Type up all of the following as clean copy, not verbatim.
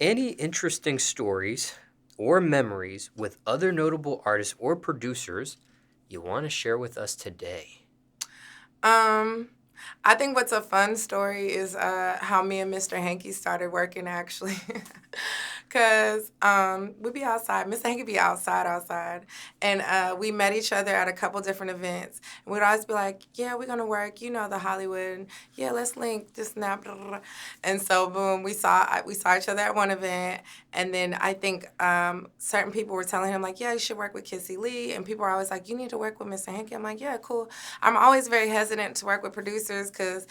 Any interesting stories or memories with other notable artists or producers you want to share with us today? Um, I think what's a fun story is how me and Mr. Hanky started working actually. Cause we'd be outside. Mr. Hanky be outside, and we met each other at a couple different events. And we'd always be like, "Yeah, we're gonna work. You know the Hollywood. Yeah, let's link. Just snap." Blah, blah, blah." And so boom, we saw each other at one event, and then I think certain people were telling him like, "Yeah, you should work with Kissie Lee," and people were always like, "You need to work with Mr. Hanky." I'm like, "Yeah, cool." I'm always very hesitant to work with producers because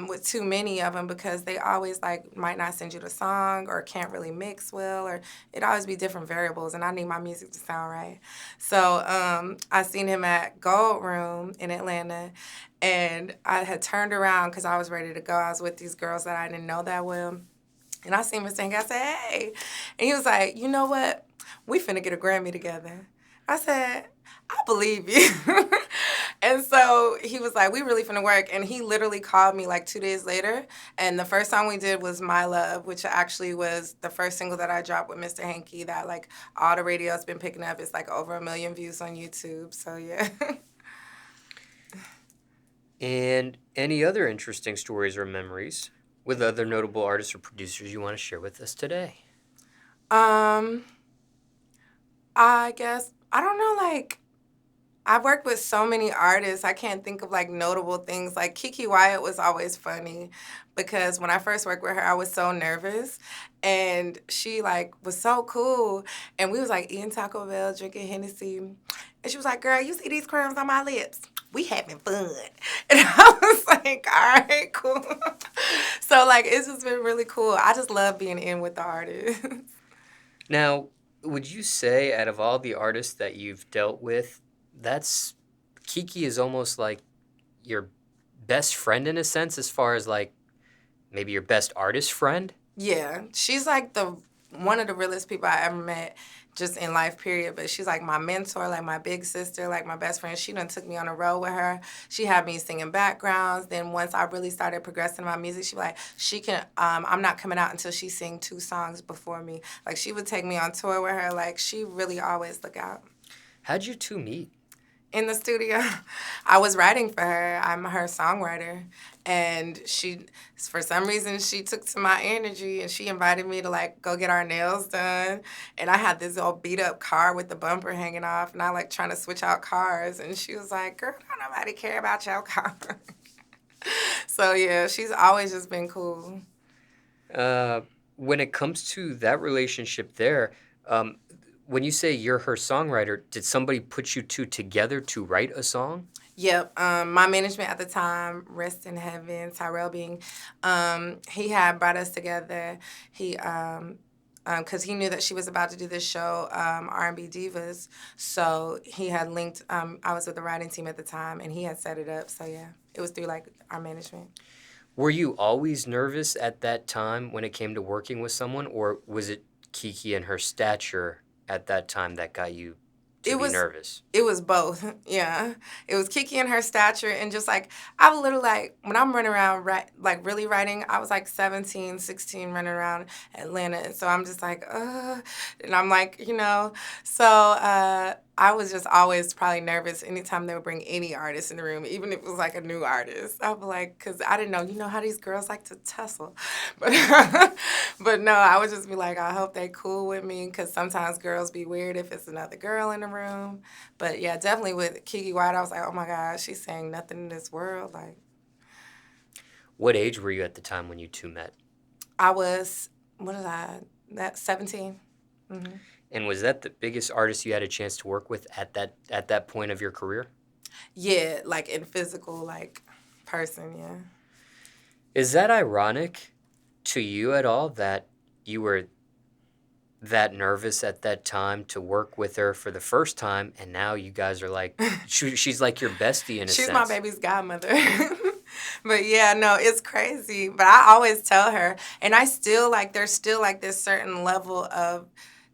with too many of them because they always like might not send you the song or can't really mix well or it always be different variables and I need my music to sound right. So I seen him at Gold Room in Atlanta and I had turned around because I was ready to go. I was with these girls that I didn't know that well. And I seen him sing. I said, "Hey." And he was like, "You know what? We finna get a Grammy together." I said, "I believe you." And so he was like, "We really finna work." And he literally called me like 2 days later. And the first song we did was My Love, which actually was the first single that I dropped with Mr. Hanky that like all the radio's been picking up. It's like over 1 million views on YouTube. So yeah. And any other interesting stories or memories with other notable artists or producers you want to share with us today? um, I guess I don't know like I've worked with so many artists. I can't think of like notable things. Like Keke Wyatt was always funny because when I first worked with her, I was so nervous, and she like was so cool. And we was like eating Taco Bell, drinking Hennessy, and she was like, "Girl, you see these crumbs on my lips? We having fun." And I was like, "All right, cool." So like it's just been really cool. I just love being in with the artists. Now, would you say out of all the artists that you've dealt with, that's Kiki is almost like your best friend in a sense, as far as like maybe your best artist friend? Yeah, she's like the one of the realest people I ever met just in life, period. But she's like my mentor, like my big sister, like my best friend. She done took me on a road with her. She had me singing backgrounds. Then once I really started progressing my music, she was like, she can, I'm not coming out until she sing 2 songs before me. Like she would take me on tour with her. Like she really always look out. How'd you two meet? In the studio. I was writing for her. I'm her songwriter. And she, for some reason, she took to my energy and she invited me to like go get our nails done. And I had this old beat up car with the bumper hanging off and I like trying to switch out cars. And she was like, "Girl, don't nobody care about your car." So yeah, she's always just been cool. Uh, when it comes to that relationship there, um, when you say you're her songwriter, did somebody put you two together to write a song? Yep. My management at the time, rest in heaven, Tyrell Being, he had brought us together. He, because he knew that she was about to do this show, R&B Divas. So he had linked, I was with the writing team at the time, and he had set it up. So yeah, it was through like our management. Were you always nervous at that time when it came to working with someone, or was it Kiki and her stature at that time that got you to It be was nervous? it was both. Yeah. It was Kiki and her stature and just like I was little like when I'm running around like really writing, I was like 17, 16 running around Atlanta. And so I'm just like, and I'm like, so I was just always probably nervous anytime they would bring any artist in the room, even if it was like a new artist. I was like, because I didn't know, how these girls like to tussle. But but no, I would just be like, I hope they cool with me because sometimes girls be weird if it's another girl in the room. But yeah, definitely with Kiki Wyatt, I was like, oh my gosh, she's saying nothing in this world. Like What age were you at the time when you two met? I was, what is I? That 17. Hmm. And was that the biggest artist you had a chance to work with at that point of your career? Yeah, like in physical, like person. Yeah. Is that ironic to you at all that you were that nervous at that time to work with her for the first time, and now you guys are like, she's like your bestie in a She's my sense? baby's godmother. But yeah, no, it's crazy. But I always tell her, and I still like, there's still like this certain level of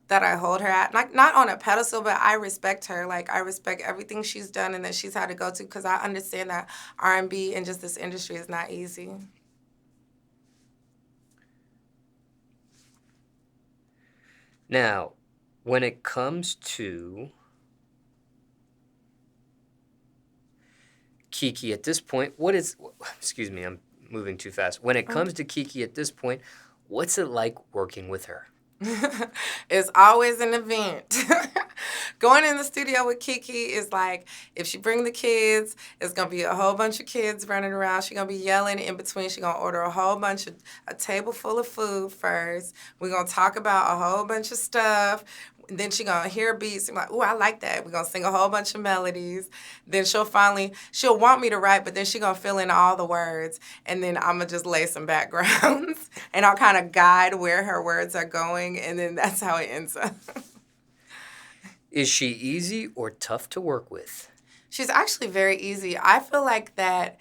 that I hold her at, like not on a pedestal, but I respect her. Like I respect everything she's done and that she's had to go to because I understand that R&B and just this industry is not easy. Now, when it comes to Kiki at this point, excuse me, I'm moving too fast. When it comes to Kiki at this point, what's it like working with her? It's always an event. Going in the studio with Kiki is like, if she bring the kids, it's going to be a whole bunch of kids running around. She's going to be yelling in between. She's going to order a table full of food first. We're going to talk about a whole bunch of stuff. Then she's going to hear beats and be like, ooh, I like that. We're going to sing a whole bunch of melodies. Then she'll want me to write, but then she's going to fill in all the words. And then I'm going to just lay some backgrounds. And I'll kind of guide where her words are going. And then that's how it ends up. Is she easy or tough to work with? She's actually very easy. I feel like that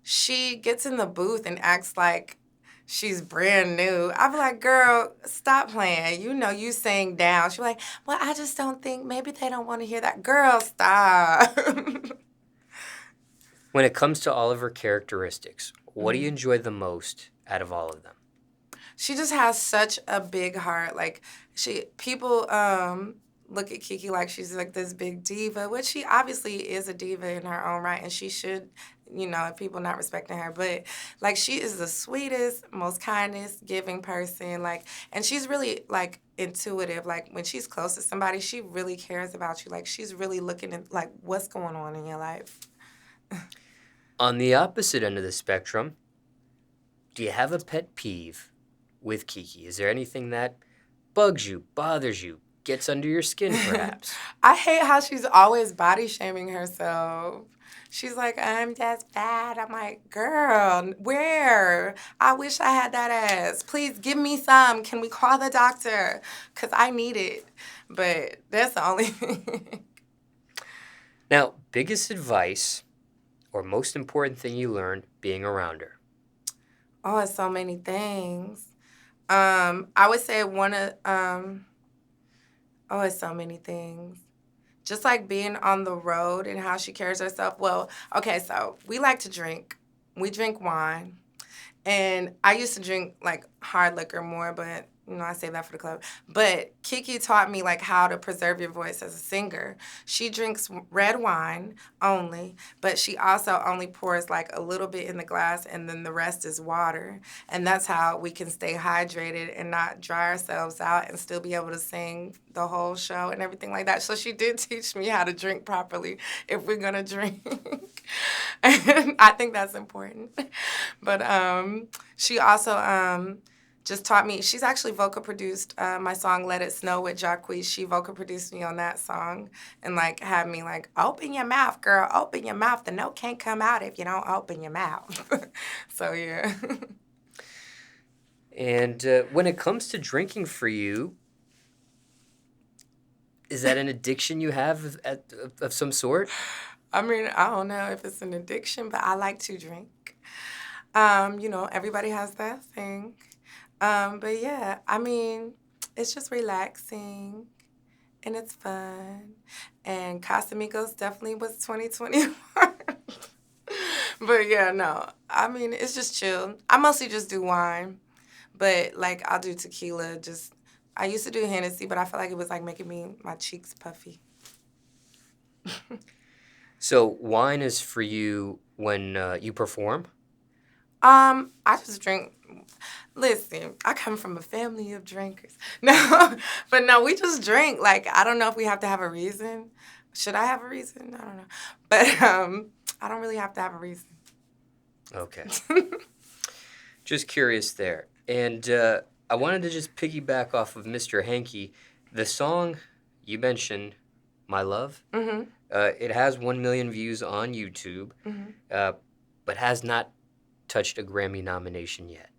she gets in the booth and acts like she's brand new. I be like, girl, stop playing. You know you sing down. She's like, well, I just don't think, maybe they don't want to hear that. Girl, stop. When it comes to all of her characteristics, what do you enjoy the most out of all of them? She just has such a big heart. Like, people look at Kiki like she's like this big diva, which she obviously is a diva in her own right, and she should, if people not respecting her. But, like, she is the sweetest, most kindest, giving person. Like, and she's really, like, intuitive. Like, when she's close to somebody, she really cares about you. Like, she's really looking at, like, what's going on in your life. On the opposite end of the spectrum, do you have a pet peeve with Kiki? Is there anything that bugs you, bothers you, gets under your skin, perhaps? I hate how she's always body shaming herself. She's like, I'm just fat. I'm like, girl, where? I wish I had that ass. Please give me some. Can we call the doctor? Because I need it. But that's the only thing. Now, biggest advice or most important thing you learned being around her? Oh, it's so many things. I would say it's so many things. Just like being on the road and how she carries herself. Well, okay, so we like to drink. We drink wine. And I used to drink, like, hard liquor more, but, I save that for the club. But Kiki taught me, like, how to preserve your voice as a singer. She drinks red wine only, but she also only pours, like, a little bit in the glass, and then the rest is water. And that's how we can stay hydrated and not dry ourselves out and still be able to sing the whole show and everything like that. So she did teach me how to drink properly if we're going to drink. And I think that's important. But she also just taught me. She's actually vocal produced my song "Let It Snow" with Jacquees. She vocal produced me on that song and, like, had me like, open your mouth, girl, open your mouth. The note can't come out if you don't open your mouth. So yeah. And when it comes to drinking for you, is that an addiction you have of some sort? I mean, I don't know if it's an addiction, but I like to drink. Everybody has that thing. But yeah, I mean, it's just relaxing and it's fun. And Casamigos definitely was 2021. But yeah, no. I mean, it's just chill. I mostly just do wine. But, like, I'll do tequila. I used to do Hennessy, but I feel like it was, like, making my cheeks puffy. So wine is for you when you perform? I just drink. Listen, I come from a family of drinkers. No, but no, we just drink. Like, I don't know if we have to have a reason. Should I have a reason? I don't know. But I don't really have to have a reason. Okay. Just curious there. And I wanted to just piggyback off of Mr. Hanky. The song you mentioned, My Love, Mm-hmm. It has 1 million views on YouTube, but has not touched a Grammy nomination yet.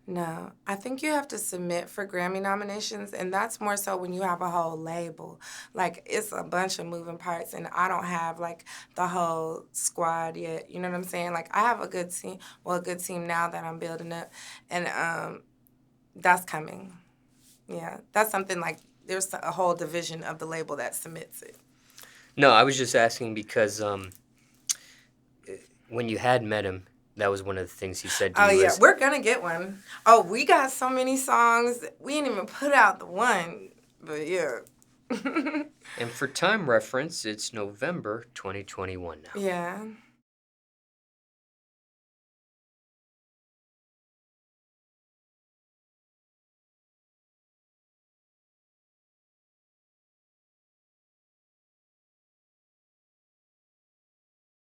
No, I think you have to submit for Grammy nominations, and that's more so when you have a whole label. Like, it's a bunch of moving parts, and I don't have, like, the whole squad yet. You know what I'm saying? Like, I have a good team now that I'm building up, and that's coming. Yeah, that's something, like, there's a whole division of the label that submits it. No, I was just asking because when you had met him, that was one of the things he said to you. Oh, yeah, we're going to get one. Oh, we got so many songs. We didn't even put out the one. But yeah. And for time reference, it's November 2021 now. Yeah.